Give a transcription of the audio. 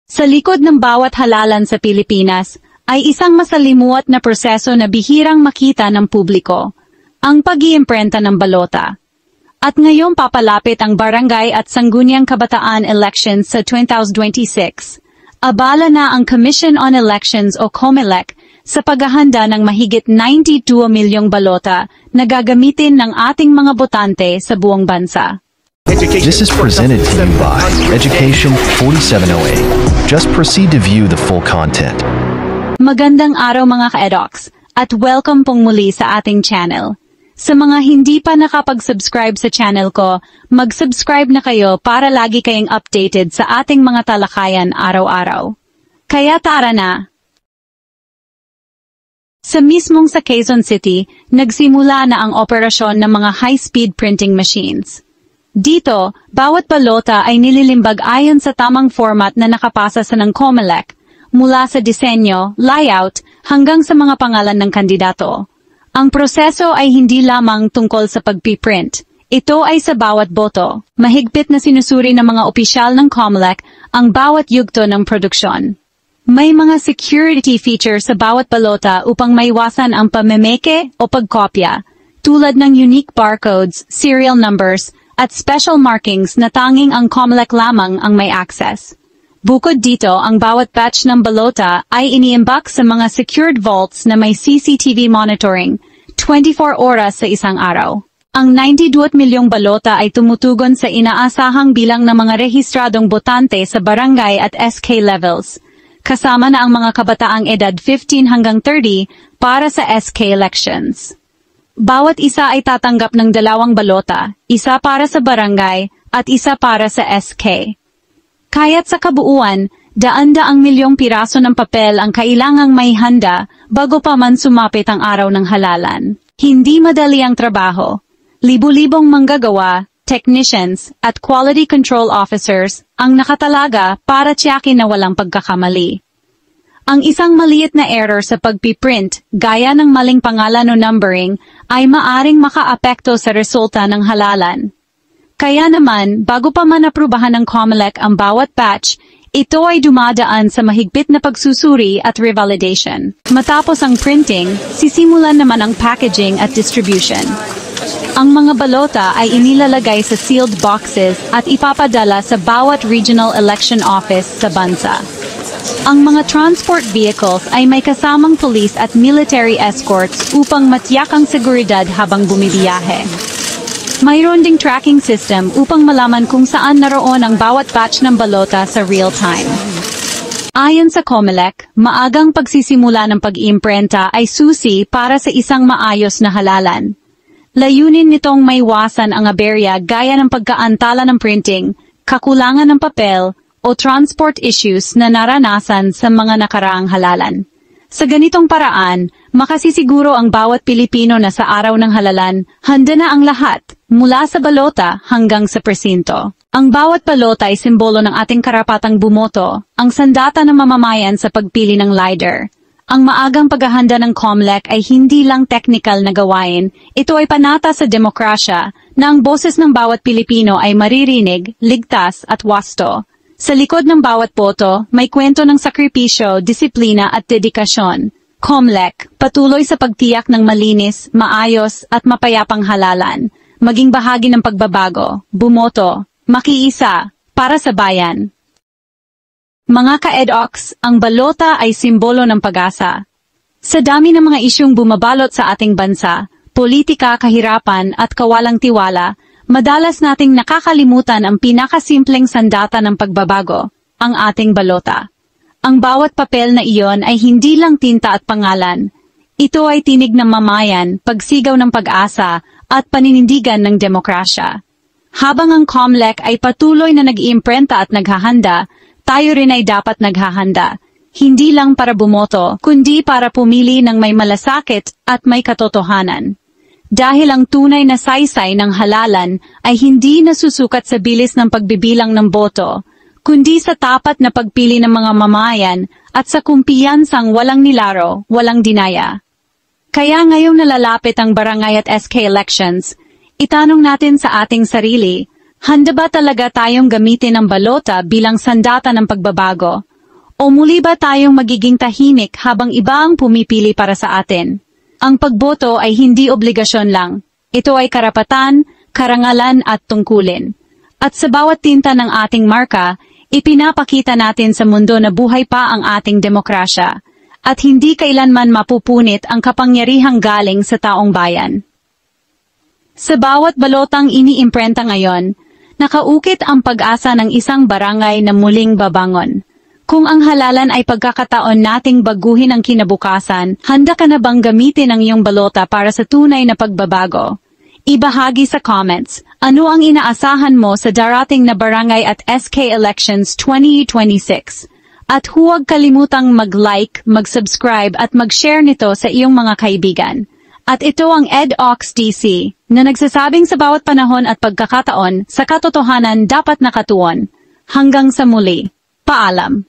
Sa likod ng bawat halalan sa Pilipinas ay isang masalimuot na proseso na bihirang makita ng publiko, ang pag-iimprenta ng balota. At ngayong papalapit ang barangay at sangguniang kabataan elections sa 2026, abala na ang Commission on Elections o COMELEC sa paghahanda ng mahigit 92 milyong balota na gagamitin ng ating mga botante sa buong bansa. This is presented to you by Education 4708. Just proceed to view the full content. Magandang araw mga ka-edocs, at welcome pong muli sa ating channel. Sa mga hindi pa nakapag-subscribe sa channel ko, mag-subscribe na kayo para lagi kayong updated sa ating mga talakayan araw-araw. Kaya tara na! Sa mismong sa Quezon City, nagsimula na ang operasyon ng mga high-speed printing machines. Dito, bawat balota ay nililimbag ayon sa tamang format na nakapasa sa ng COMELEC, mula sa disenyo, layout, hanggang sa mga pangalan ng kandidato. Ang proseso ay hindi lamang tungkol sa pagpiprint. Ito ay sa bawat boto. Mahigpit na sinusuri ng mga opisyal ng COMELEC ang bawat yugto ng produksyon. May mga security features sa bawat balota upang maiwasan ang pamemeke o pagkopya, tulad ng unique barcodes, serial numbers, at special markings na tanging ang COMELEC lamang ang may access. Bukod dito, ang bawat batch ng balota ay iniimbak sa mga secured vaults na may CCTV monitoring, 24 oras sa isang araw. Ang 92 milyong balota ay tumutugon sa inaasahang bilang ng mga rehistradong botante sa barangay at SK levels, kasama na ang mga kabataang edad 15 hanggang 30 para sa SK elections. Bawat isa ay tatanggap ng 2 balota, isa para sa barangay at isa para sa SK. Kaya't sa kabuuan, daan-daang milyong piraso ng papel ang kailangang may handa bago pa man sumapit ang araw ng halalan. Hindi madali ang trabaho. Libu-libong manggagawa, technicians, at quality control officers ang nakatalaga para tiyakin na walang pagkakamali. Ang isang maliit na error sa pagpiprint, gaya ng maling pangalan o numbering, ay maaring makaapekto sa resulta ng halalan. Kaya naman, bago pa man aprubahan ng COMELEC ang bawat batch, ito ay dumadaan sa mahigpit na pagsusuri at revalidation. Matapos ang printing, sisimulan naman ang packaging at distribution. Ang mga balota ay inilalagay sa sealed boxes at ipapadala sa bawat regional election office sa bansa. Ang mga transport vehicles ay may kasamang police at military escorts upang matiyak ang seguridad habang bumibiyahe. Mayroon ding tracking system upang malaman kung saan naroon ang bawat batch ng balota sa real time. Ayon sa COMELEC, maagang pagsisimula ng pag-iimprenta ay susi para sa isang maayos na halalan. Layunin nitong maiwasan ang aberya gaya ng pagkaantala ng printing, kakulangan ng papel, o transport issues na naranasan sa mga nakaraang halalan. Sa ganitong paraan, makasisiguro ang bawat Pilipino na sa araw ng halalan, handa na ang lahat, mula sa balota hanggang sa presinto. Ang bawat balota ay simbolo ng ating karapatang bumoto, ang sandata ng mamamayan sa pagpili ng leader. Ang maagang paghahanda ng COMELEC ay hindi lang technical na gawain, ito ay panata sa demokrasya na ang boses ng bawat Pilipino ay maririnig, ligtas at wasto. Sa likod ng bawat boto, may kwento ng sakripisyo, disiplina at dedikasyon. COMELEC, patuloy sa pagtiyak ng malinis, maayos at mapayapang halalan. Maging bahagi ng pagbabago, bumoto, makiisa, para sa bayan. Mga ka-edocs, ang balota ay simbolo ng pag-asa. Sa dami ng mga isyung bumabalot sa ating bansa, politika, kahirapan at kawalang tiwala, madalas nating nakakalimutan ang pinakasimpleng sandata ng pagbabago, ang ating balota. Ang bawat papel na iyon ay hindi lang tinta at pangalan. Ito ay tinig ng mamayan, pagsigaw ng pag-asa, at paninindigan ng demokrasya. Habang ang COMELEC ay patuloy na nag-iimprenta at naghahanda, tayo rin ay dapat naghahanda. Hindi lang para bumoto, kundi para pumili ng may malasakit at may katotohanan. Dahil ang tunay na saysay ng halalan ay hindi nasusukat sa bilis ng pagbibilang ng boto, kundi sa tapat na pagpili ng mga mamayan at sa kumpiyansang walang nilaro, walang dinaya. Kaya ngayong nalalapit ang barangay at SK elections, itanong natin sa ating sarili, handa ba talaga tayong gamitin ang balota bilang sandata ng pagbabago? O muli ba tayong magiging tahimik habang iba ang pumipili para sa atin? Ang pagboto ay hindi obligasyon lang. Ito ay karapatan, karangalan at tungkulin. At sa bawat tinta ng ating marka, ipinapakita natin sa mundo na buhay pa ang ating demokrasya at hindi kailanman mapupunit ang kapangyarihang galing sa taong bayan. Sa bawat balotang iniimprenta ngayon, nakaukit ang pag-asa ng isang barangay na muling babangon. Kung ang halalan ay pagkakataon nating baguhin ang kinabukasan, handa ka na bang gamitin ang iyong balota para sa tunay na pagbabago? Ibahagi sa comments, ano ang inaasahan mo sa darating na barangay at SK Elections 2026? At huwag kalimutang mag-like, mag-subscribe at mag-share nito sa iyong mga kaibigan. At ito ang EdOx DC, na nagsasabing sa bawat panahon at pagkakataon, sa katotohanan dapat nakatuon. Hanggang sa muli. Paalam.